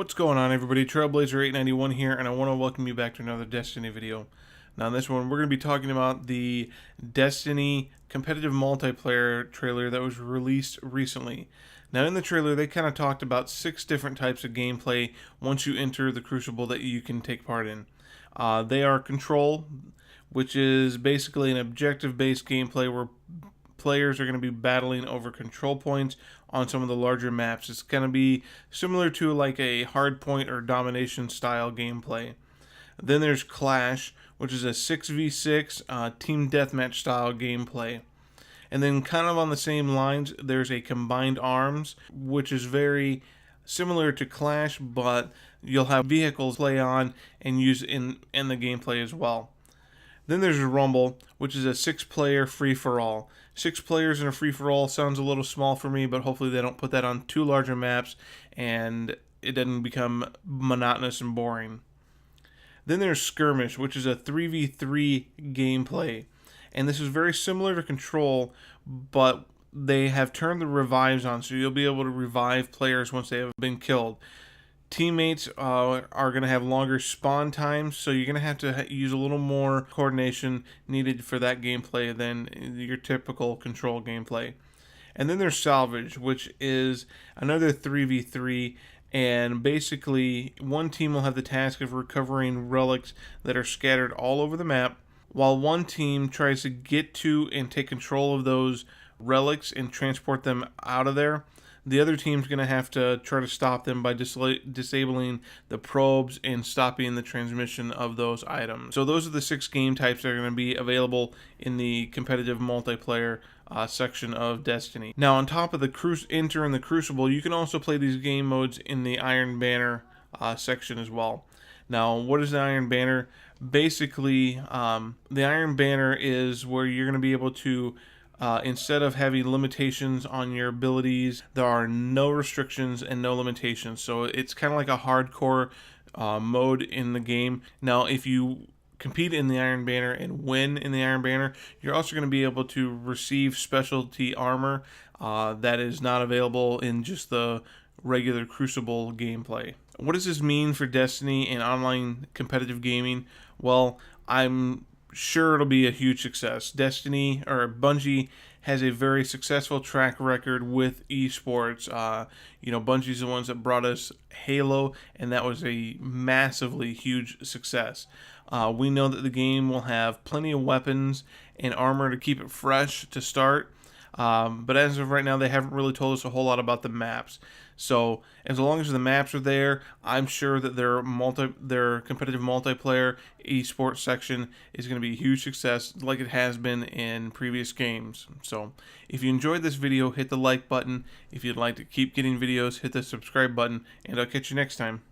What's going on, everybody? Trailblazer891 here, and I want to welcome you back to another Destiny video. Now in this one, we're going to be talking about the Destiny competitive multiplayer trailer that was released recently. Now in the trailer, they kind of talked about 6 different types of gameplay once you enter the Crucible that you can take part in. They are Control, which is basically an objective-based gameplay where players are going to be battling over control points on some of the larger maps. It's going to be similar to like a hardpoint or domination style gameplay. Then there's Clash, which is a 6v6 team deathmatch style gameplay. And then kind of on the same lines, there's a Combined Arms, which is very similar to Clash, but you'll have vehicles play on and use in the gameplay as well. Then there's Rumble, which is a 6-player free-for-all. 6 players in a free-for-all sounds a little small for me, but hopefully they don't put that on too larger maps and it doesn't become monotonous and boring. Then there's Skirmish, which is a 3v3 gameplay. And this is very similar to Control, but they have turned the revives on, so you'll be able to revive players once they have been killed. Teammates are going to have longer spawn times, so you're going to have to use a little more coordination needed for that gameplay than your typical Control gameplay. And then there's Salvage, which is another 3v3, and basically one team will have the task of recovering relics that are scattered all over the map, while one team tries to get to and take control of those relics and transport them out of there. The other team's going to have to try to stop them by disabling the probes and stopping the transmission of those items. So those are the 6 game types that are going to be available in the competitive multiplayer section of Destiny. Now on top of the Enter in the Crucible, you can also play these game modes in the Iron Banner section as well. Now what is the Iron Banner? Basically, the Iron Banner is where you're going to be able to instead of having limitations on your abilities, there are no restrictions and no limitations. So it's kind of like a hardcore mode in the game. Now, if you compete in the Iron Banner and win in the Iron Banner, you're also going to be able to receive specialty armor that is not available in just the regular Crucible gameplay. What does this mean for Destiny and online competitive gaming? Well, I'm sure it'll be a huge success. Bungie has a very successful track record with esports. Bungie's the ones that brought us Halo, and that was a massively huge success. We know that the game will have plenty of weapons and armor to keep it fresh to start. But as of right now, they haven't really told us a whole lot about the maps. So as long as the maps are there, I'm sure that their competitive multiplayer esports section is going to be a huge success like it has been in previous games. So if you enjoyed this video, hit the like button. If you'd like to keep getting videos, hit the subscribe button, and I'll catch you next time.